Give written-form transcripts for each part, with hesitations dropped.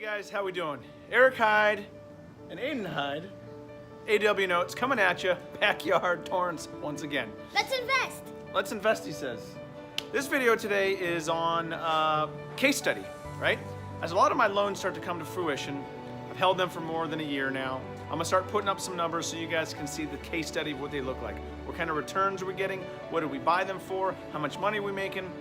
Guys, how we doing? Eric Hyde and Aiden Hyde, AW Notes, coming at you, backyard Torrance once again. Let's invest. Let's invest, he says. This video today is on case study, right? As a lot of my loans start to come to fruition, I've held them for more than a year now. I'm gonna start putting up some numbers so you guys can see the case study of what they look like. What kind of returns are we getting? What did we buy them for? How much money are we making,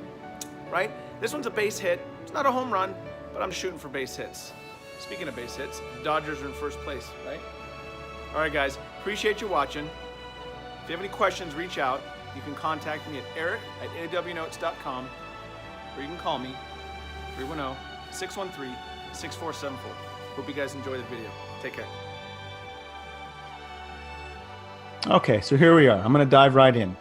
right? This one's a base hit. It's not a home run, but I'm shooting for base hits. Speaking of base hits, Dodgers are in first place, right? All right, guys, appreciate you watching. If you have any questions, reach out. You can contact me at eric@awnotes.com, or you can call me, 310-613-6474. Hope you guys enjoy the video. Take care. Okay, so here we are. I'm going to dive right in.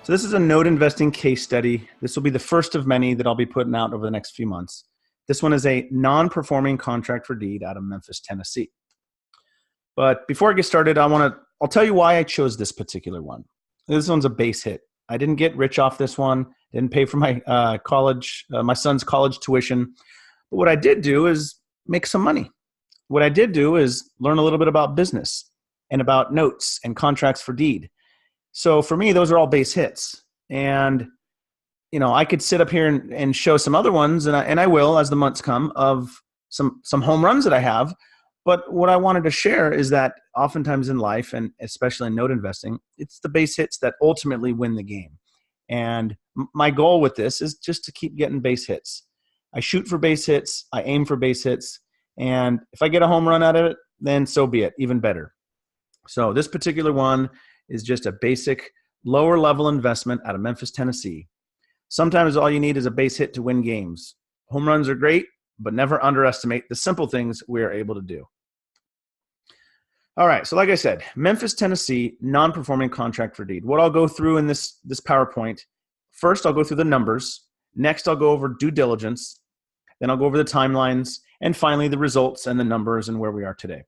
So this is a note investing case study. This will be the first of many that I'll be putting out over the next few months. This one is a non-performing contract for deed out of Memphis, Tennessee. But before I get started, I'll tell you why I chose this particular one. This one's a base hit. I didn't get rich off this one. Didn't pay for my my son's college tuition. But what I did do is make some money. What I did do is learn a little bit about business and about notes and contracts for deed. So for me, those are all base hits. And you know, I could sit up here and show some other ones, and I will as the months come, of some home runs that I have. But what I wanted to share is that oftentimes in life, and especially in note investing, it's the base hits that ultimately win the game. And my goal with this is just to keep getting base hits. I shoot for base hits, I aim for base hits, and if I get a home run out of it, then so be it, even better. So this particular one is just a basic lower level investment out of Memphis, Tennessee. Sometimes all you need is a base hit to win games. Home runs are great, but never underestimate the simple things we are able to do. All right, so like I said, Memphis, Tennessee, non-performing contract for deed. What I'll go through in this PowerPoint, first I'll go through the numbers. Next I'll go over due diligence. Then I'll go over the timelines. And finally the results and the numbers and where we are today.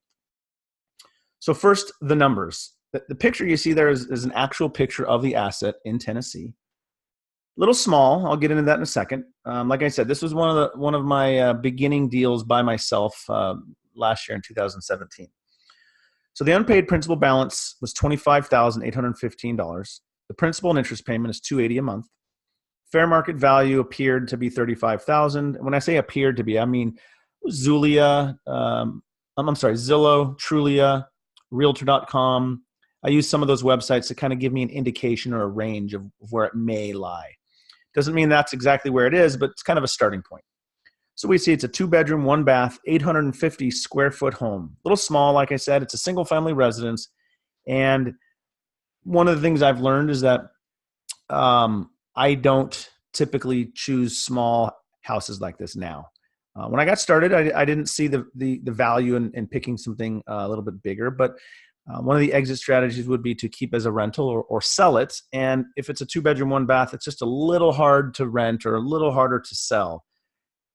So first, the numbers. The picture you see there is an actual picture of the asset in Tennessee. Little small. I'll get into that in a second. Like I said, this was one of my beginning deals by myself last year in 2017. So the unpaid principal balance was $25,815. The principal and interest payment is $280 a month. Fair market value appeared to be $35,000. When I say appeared to be, I mean Zillow, Trulia, Realtor.com. I use some of those websites to kind of give me an indication or a range of where it may lie. Doesn't mean that's exactly where it is, but it's kind of a starting point. So we see it's a 2-bedroom, 1-bath, 850 square foot home. A little small, like I said. It's a single family residence. And one of the things I've learned is that I don't typically choose small houses like this now. When I got started, I didn't see the value in picking something a little bit bigger, but one of the exit strategies would be to keep as a rental or sell it. And if it's a 2-bedroom, 1-bath, it's just a little hard to rent or a little harder to sell.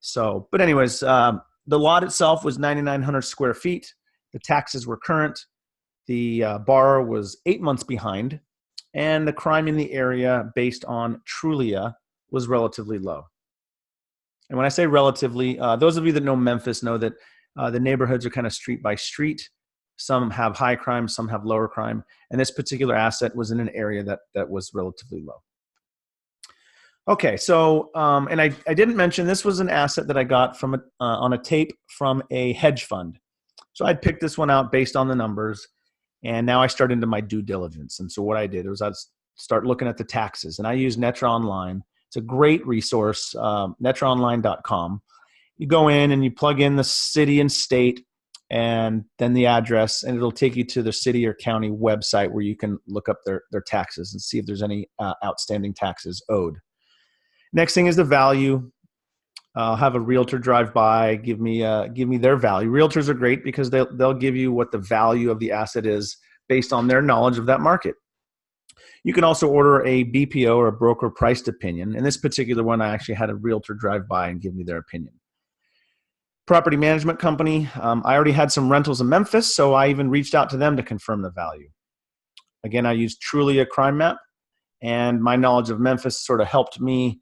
So, but anyways, the lot itself was 9,900 square feet. The taxes were current. The borrower was 8 months behind. And the crime in the area based on Trulia was relatively low. And when I say relatively, those of you that know Memphis know that the neighborhoods are kind of street by street. Some have high crime, some have lower crime. And this particular asset was in an area that was relatively low. Okay, so, and I didn't mention this was an asset that I got from on a tape from a hedge fund. So I'd picked this one out based on the numbers. And now I start into my due diligence. And so what I did was I'd start looking at the taxes. And I use Netra Online. It's a great resource, netraonline.com. You go in and you plug in the city and state, and then the address, and it'll take you to the city or county website where you can look up their taxes and see if there's any outstanding taxes owed. Next thing is the value. I'll have a realtor drive by, give me their value. Realtors are great because they'll give you what the value of the asset is based on their knowledge of that market. You can also order a BPO or a broker priced opinion. In this particular one, I actually had a realtor drive by and give me their opinion. Property management company. I already had some rentals in Memphis, so I even reached out to them to confirm the value. Again, I used Trulia Crime Map, and my knowledge of Memphis sort of helped me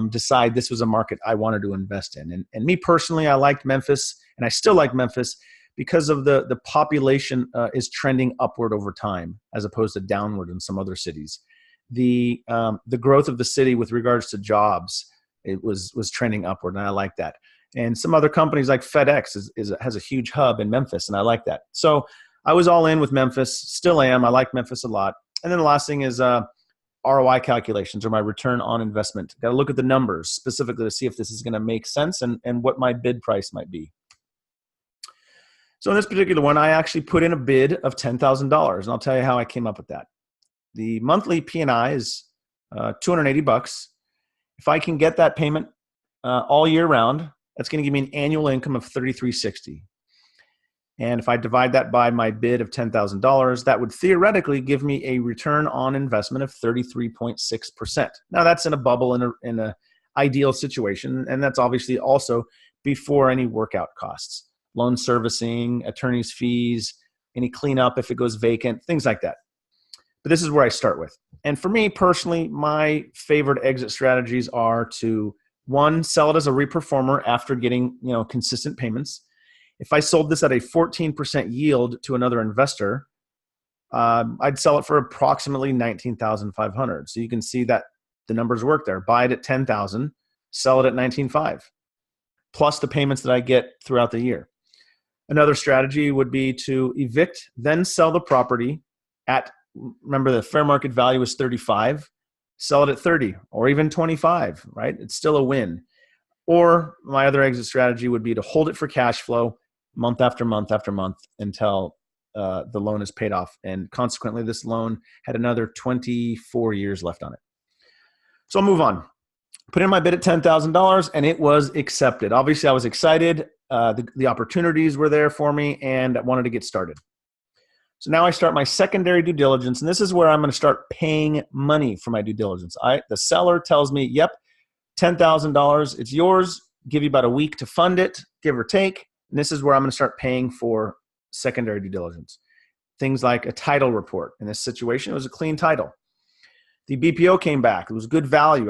decide this was a market I wanted to invest in. And me personally, I liked Memphis, and I still like Memphis because of the population is trending upward over time as opposed to downward in some other cities. The growth of the city with regards to jobs, it was trending upward, and I like that. And some other companies like FedEx has a huge hub in Memphis, and I like that. So I was all in with Memphis, still am. I like Memphis a lot. And then the last thing is ROI calculations, or my return on investment. Got to look at the numbers specifically to see if this is going to make sense and what my bid price might be. So in this particular one, I actually put in a bid of $10,000, and I'll tell you how I came up with that. The monthly P&I is $280. If I can get that payment all year round, that's going to give me an annual income of $3,360. And if I divide that by my bid of $10,000, that would theoretically give me a return on investment of 33.6%. Now that's in a bubble in a ideal situation, and that's obviously also before any workout costs, loan servicing, attorney's fees, any cleanup if it goes vacant, things like that. But this is where I start with. And for me personally, my favorite exit strategies are to, one, sell it as a reperformer after getting consistent payments. If I sold this at a 14% yield to another investor, I'd sell it for approximately $19,500. So you can see that the numbers work there. Buy it at $10,000, sell it at $19,500, plus the payments that I get throughout the year. Another strategy would be to evict, then sell the property at, remember the fair market value is 35, sell it at 30 or even 25, right? It's still a win. Or my other exit strategy would be to hold it for cash flow month after month after month until the loan is paid off. And consequently, this loan had another 24 years left on it. So I'll move on. Put in my bid at $10,000 and it was accepted. Obviously, I was excited. The opportunities were there for me and I wanted to get started. So now I start my secondary due diligence, and this is where I'm going to start paying money for my due diligence. The seller tells me, yep, $10,000, it's yours. Give you about a week to fund it, give or take. And this is where I'm going to start paying for secondary due diligence. Things like a title report. In this situation, it was a clean title. The BPO came back. It was good value.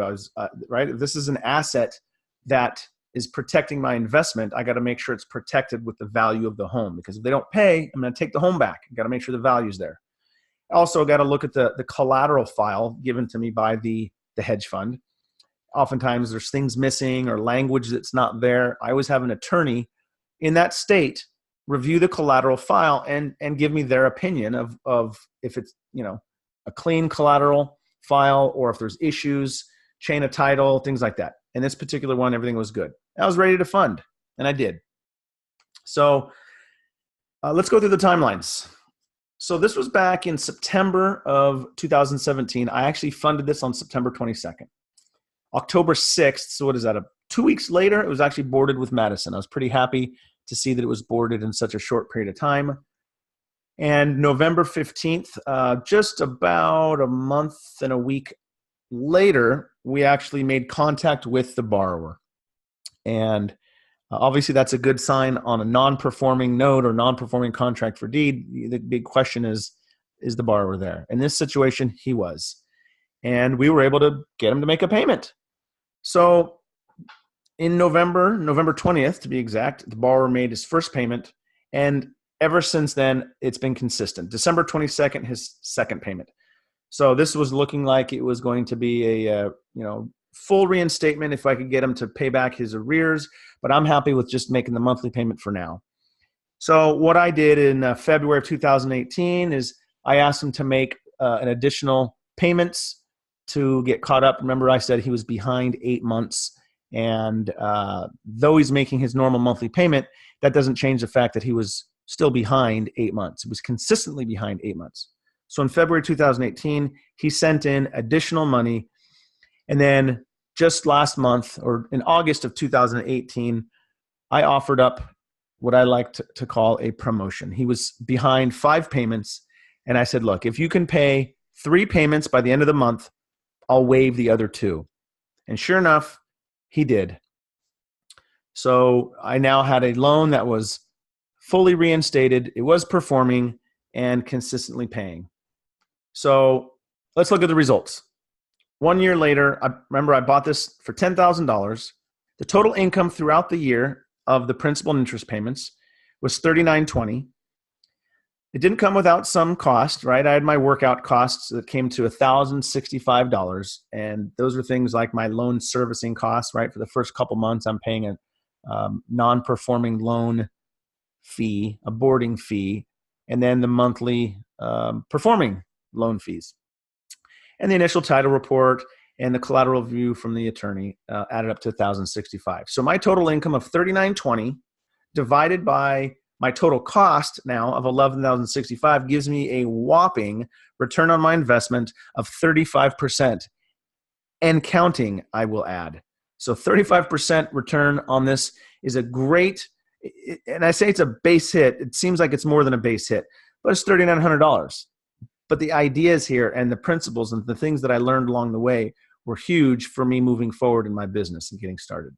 Right? If this is an asset that is protecting my investment, I got to make sure it's protected with the value of the home, because if they don't pay, I'm going to take the home back. I got to make sure the value's there. Also got to look at the collateral file given to me by the hedge fund. Oftentimes there's things missing or language that's not there. I always have an attorney in that state review the collateral file and give me their opinion of if it's a clean collateral file or if there's issues, chain of title, things like that. In this particular one, everything was good. I was ready to fund, and I did. So let's go through the timelines. So this was back in September of 2017. I actually funded this on September 22nd. October 6th, so what is that, 2 weeks later, it was actually boarded with Madison. I was pretty happy to see that it was boarded in such a short period of time. And November 15th, just about a month and a week later, we actually made contact with the borrower. And obviously that's a good sign on a non-performing note or non-performing contract for deed. The big question is the borrower there? In this situation, he was. And we were able to get him to make a payment. So in November 20th, to be exact, the borrower made his first payment. And ever since then, it's been consistent. December 22nd, his second payment. So this was looking like it was going to be a full reinstatement if I could get him to pay back his arrears, but I'm happy with just making the monthly payment for now. So what I did in February of 2018 is I asked him to make an additional payments to get caught up. Remember, I said he was behind 8 months, and though he's making his normal monthly payment, that doesn't change the fact that he was still behind 8 months. He was consistently behind 8 months. So in February 2018, he sent in additional money. And then just last month, or in August of 2018, I offered up what I like to call a promotion. He was behind 5 payments. And I said, look, if you can pay 3 payments by the end of the month, I'll waive the other 2. And sure enough, he did. So I now had a loan that was fully reinstated. It was performing and consistently paying. So let's look at the results. 1 year later, I remember I bought this for $10,000. The total income throughout the year of the principal and interest payments was $39.20. It didn't come without some cost, right? I had my workout costs that came to $1,065. And those are things like my loan servicing costs, right? For the first couple months, I'm paying a non-performing loan fee, a boarding fee, and then the monthly performing loan fees. And the initial title report and the collateral view from the attorney added up to $1,065. So my total income of $39.20 divided by my total cost now of $11,065 gives me a whopping return on my investment of 35%, and counting, I will add. So 35% return on this is a great, and I say it's a base hit. It seems like it's more than a base hit, but it's $3,900. But the ideas here and the principles and the things that I learned along the way were huge for me moving forward in my business and getting started.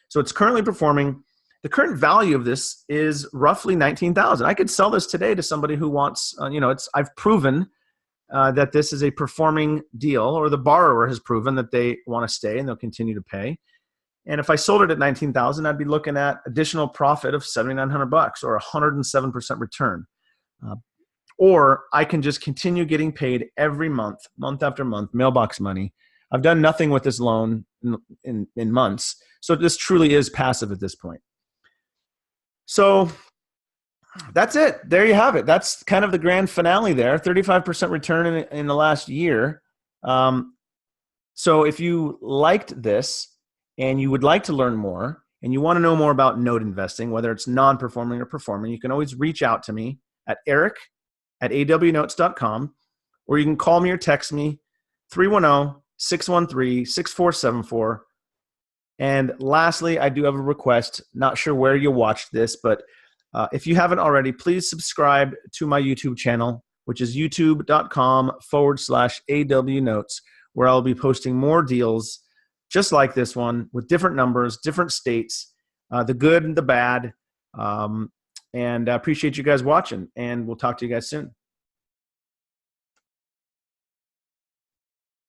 So it's currently performing. The current value of this is roughly $19,000. I could sell this today to somebody who wants, I've proven that this is a performing deal, or the borrower has proven that they want to stay and they'll continue to pay. And if I sold it at $19,000, I'd be looking at additional profit of $7,900 or 107% return. Or I can just continue getting paid every month, month after month, mailbox money. I've done nothing with this loan in months. So this truly is passive at this point. So that's it. There you have it. That's kind of the grand finale there. 35% return in the last year. So if you liked this and you would like to learn more and you want to know more about note investing, whether it's non-performing or performing, you can always reach out to me at eric@awnotes.com, or you can call me or text me 310-613-6474. And lastly, I do have a request. Not sure where you watched this, but if you haven't already, please subscribe to my YouTube channel, which is youtube.com/awnotes, where I'll be posting more deals just like this one with different numbers, different states, the good and the bad. And I appreciate you guys watching, and we'll talk to you guys soon.